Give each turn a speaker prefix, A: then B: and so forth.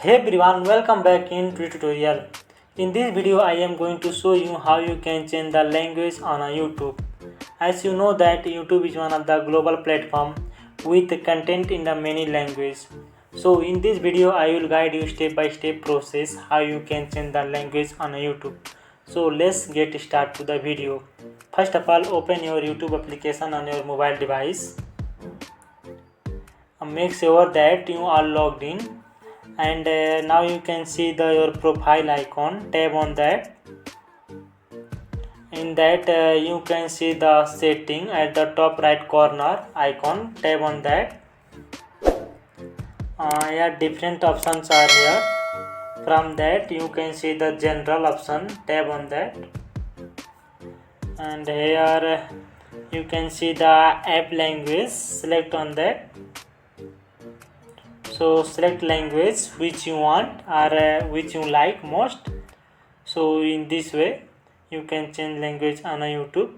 A: Hey everyone, welcome back in tutorial. In this video I am going to show you how you can change the language on a YouTube. As you know that YouTube is one of the global platform with content in the many languages. So in this video I will guide you step by step process how you can change the language on a YouTube. So let's get start to the video. First of all, open your YouTube application on your mobile device. Make sure that you are logged in, and now you can see your profile icon. Tap on that. In that you can see the setting at the top right corner icon. Tap on that. Here different options are here. From that you can see the general option. Tap on that, and here you can see the app language. Select on that. So select language which you want or which you like most. So in this way you can change language on a YouTube.